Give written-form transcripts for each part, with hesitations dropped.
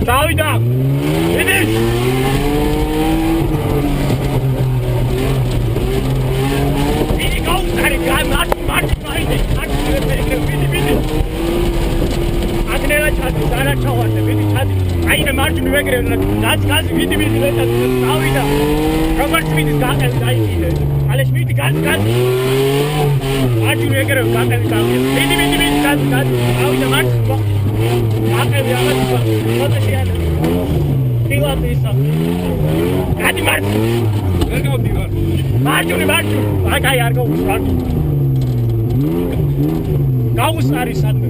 Davida! Finish! Vidi go, Martin, Agnela chati, Sara chawat, vidi chati. Aina Martin vegre, gas, vidi veta, Davida. Robert Smith is gas, Alex Smith gas. Martin vegre, gas, vidi gas, Davida Martin. Gas, what is here? Diva pisa. Adi Martin. Where go Diva? Martin. Aga yaar go Martin. Gaus ari sadme.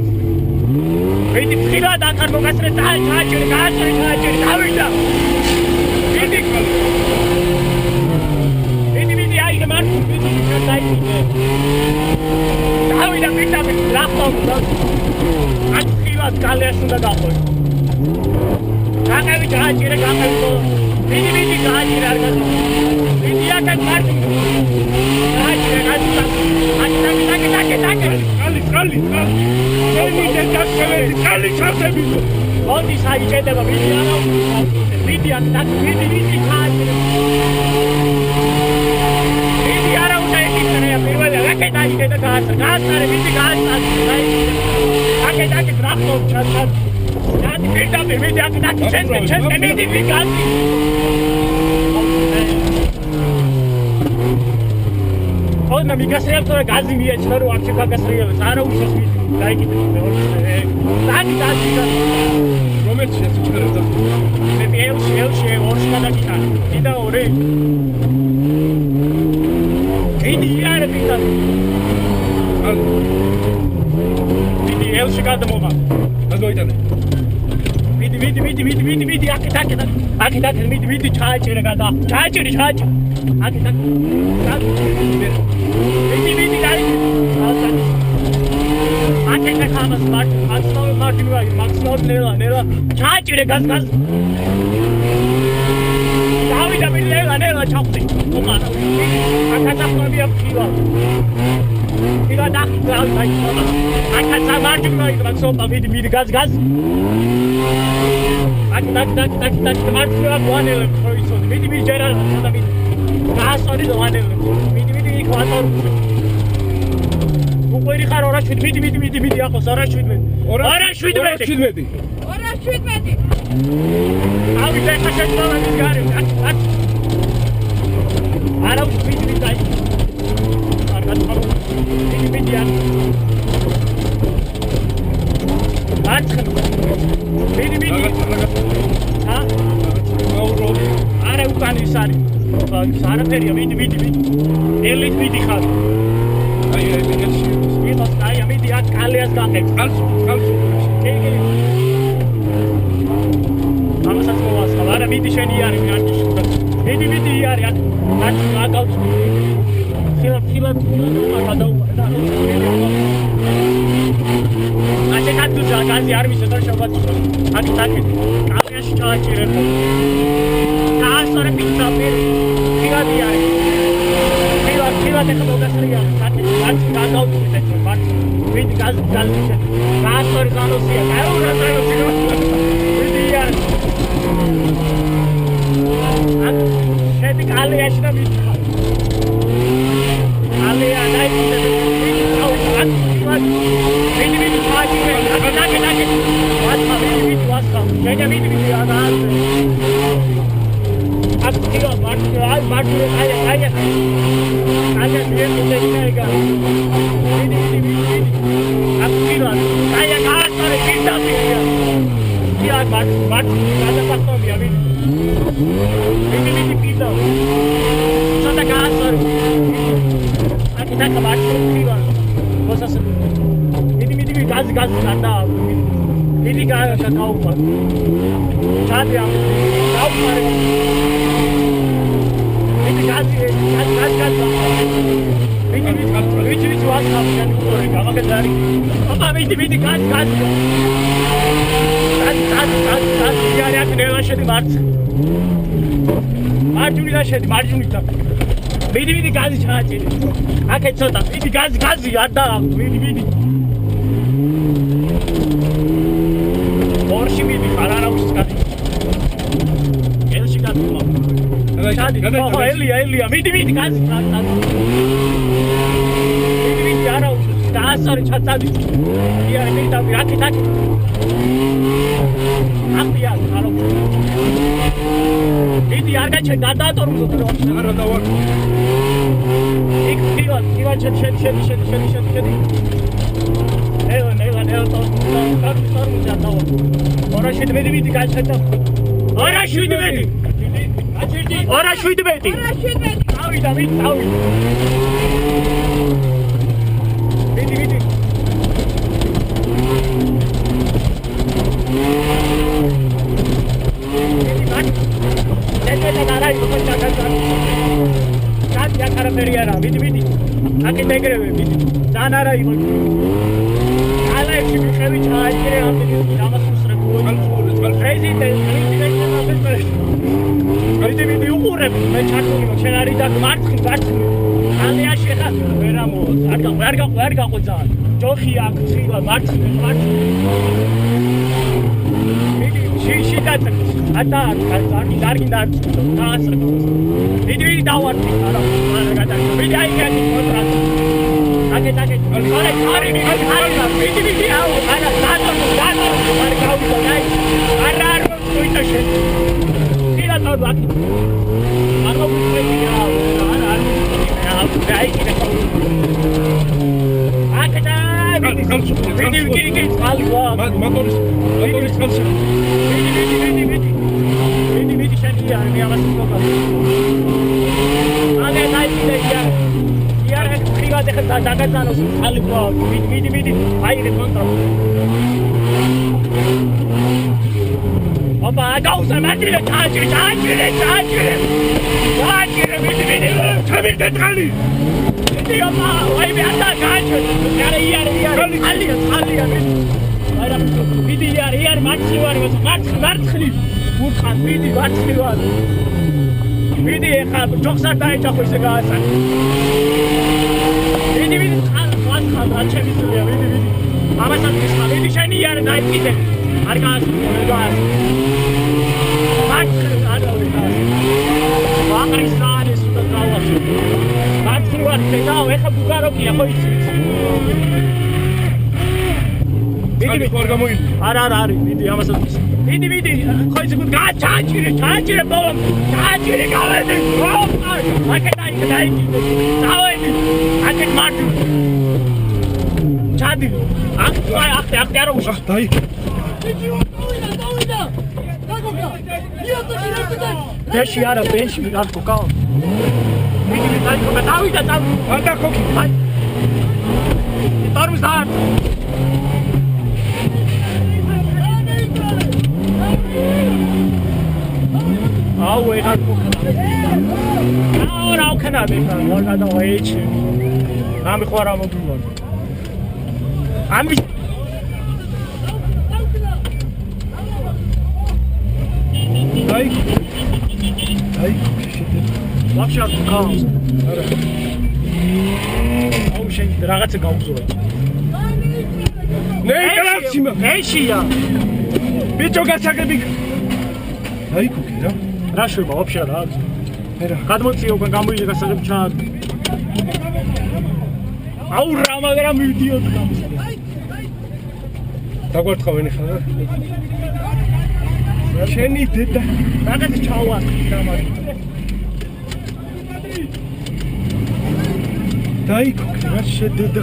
Vidi khila da kar mogasre dal chachir Davida. Vidi ai da Martin vidi dai. Davida vita laptop. Adi khila kale asunda gapo. Kaka chachir ko. Vidi chachir arga. Vidi akan Martin. Chachir Only side get the video that video Oh, na migasrel to gazi mi echnaru akshika gasrel sara ushas mi dai ki tani Robert shef chharada me eu orshka da kita ida ore idi yar kita idi eu shika da moma adoitane vidi akita vidi chachir ga da chachir akita vidi gari akita kama smart Martin nela chachir gas Davida nela chapti oma akata kobi apkiwa Ila dak cloud like akata Martin like so vidi gas Akita Martin one so vidi general gas on the one vidi equator Upari khar ora shud vidi akos ora shud vedi Abi ta khashat na gari ara vidi dai ara vidi ya vidi ha ara ukani sari sara feria vidi elit vidi khar ai vidi at alias ganex also amasat moas ara vidi sheni ari vidi ari at agaut khila akadau Ache kat tu gazi army se dar shabat akita alias chachir gas sare pizza per khila diya khila dekho gasriya kat agaut vidi gas sare galo sia aura vidi ya at alias na vidi alias dai vidi gas nada ini gaya kakao पर चाहते हम काउ मारे ini gas ini jual काम करने को है काम के दारी अब ini gas यार यार नेला शेदी मार्च था ini gas चाहते आके चलता ini gas याद आ ini ელია მიდი კაცი მიდი არა დაასწარი ჩაწადი იარე მიდი აკეთ აფია ხარო მიდი არ გაჩენ გადაატორმზოთ რა დავარ იქ დივა შედი ელო თორმუზა დავა ორა შედი გაჩედა ორა შედი ორა 17 ავიდა მიდი Periara, vidi. Aqui tem greve, vidi. Danara ibo. Ala ekhi bikhavi chai kire amte damas usra ko. Crazy day, vidi uqure, me chatuni mo shenari da martxi. Ale ashekha, veramo, არ გაყოცა. ჯოხი აქ ცილა მარtxi. Vidi, ატა კარგი დაასრა. Vidi დავარდი, არა, vidi აი კეთი კონტრაქტი. აკეთ. Vidi, აუ, არა, დადო, არ გავიდა, აი. არ მოიტაშე. ცილა დავარდი. არ მოგვიწევი, აუ, არა. აი, კიდე Vidi, წყალი ვარ. მოტორის წყალში. Vidi, შენია, მე ამას ვთქვა. Ale naide iar private ხა დაგაწანოს წყალი ვარ. Vidi, აიღე კონტრა. აბა, გაუზა მარტივე ჩაჭირე. Vidi, ჩამირ დეტყალი. Ама, ой, მე ატა გაჩვე. იარე. ხალია. არა, ვიდი იარე, მარცხი ვარ, მარცხი. ურხან, ვიდი, მარცხი ვარ. ვიდი, ეხა ჯოხს არ დაეჭახო ისე გაასან. ვიდი, ხან, აჩემი ძულია, ვიდი. ამასაც ისხა, ვიდი შენი იარე დაიკიდე. არ გაას. მარცხი არა ვიყავს. ვაღრისარის და გავაში. დაო ეხა ბუგაროკია ხო იცი ვიდი ხარ გამოიდი არა არის ვიდი ამასაც ვიდი ხო იცი გაჩაჭირე ბოლომ გაჩაჭირე გავედი აკეთაი დავედი აკეთ მარტი ჩადი აქ არა უშა დაი ბეში არა ბეში არ გკაო Vidi, davida. Anda koki. Tormuz da. Au, ega. Ora okana beka, orada da oichi. Ami khora mobilon. Ami Ay. Вообще отказ. აუ შენ რაღაცა გავგზავნე. ნეიტრაქსიმა. ეშია. ბიჭო გასაგები. აი კუკი რა. რა შეიძლება вообще რა. ერა. გადმოციო უკვე გამოიჟე გასაგები ჩაად. აუ რა მაგრამ მივიდიოდ გამოსა. დაგვარტყავენ ხა. შენი დედა რაღაც ჩავარ დამარი. დაიქო, რა შედედა.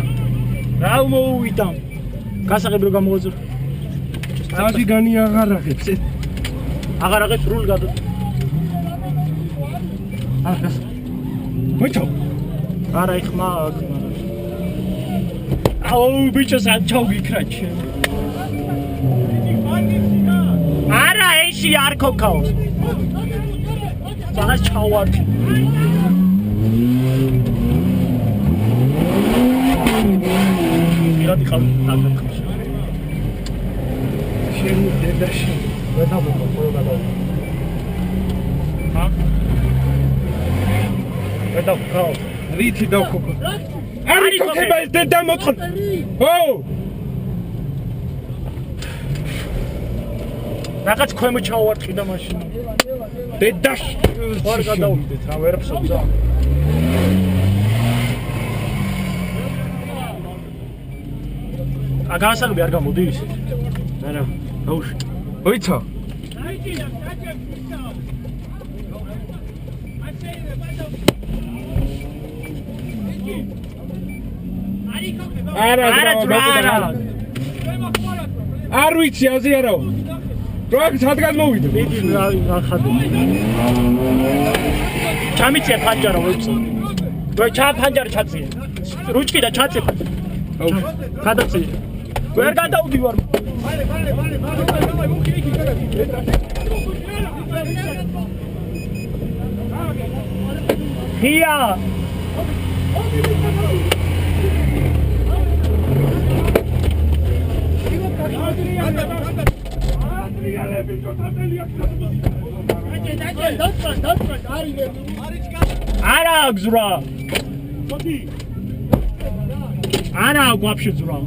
რა მოუვიდა. გასაღები რო გამოუძურ. სტაჟი განი აღარ აღებს. აღარ აღებს რულ გადო. აღას. მოიწო. არა იხმა. აუ ბიჭო საჩავგიქრაჩე. არა ეში არ ქოქავს. зараз ჩავარდი. Miradi qaldı. Şeni dedaşı. Veda bu orada. Ha? Veda kal. Riti da koku. Ari kokebel deda motkun. Oh! Raqat khoymo chawart khida mashina. ბედაშ ვარ გადავიდეთ რა ვერ ფსობ. აგასაგები არ გამოდი ისე. არა, გაუშვი. მოიცა. არა, არ ვიცი აზიარო. როაქ სადგან მოვიდა. მიდი რა ხადო. ჩამიწია ფანჯარა ვეცო. რო ჩაფანჯარა ჩაწია. რუჩკი და ჩაწია. გადაწია. ვერ გადავდივარ. ღია არა გზურა არა გვაფშე ზურა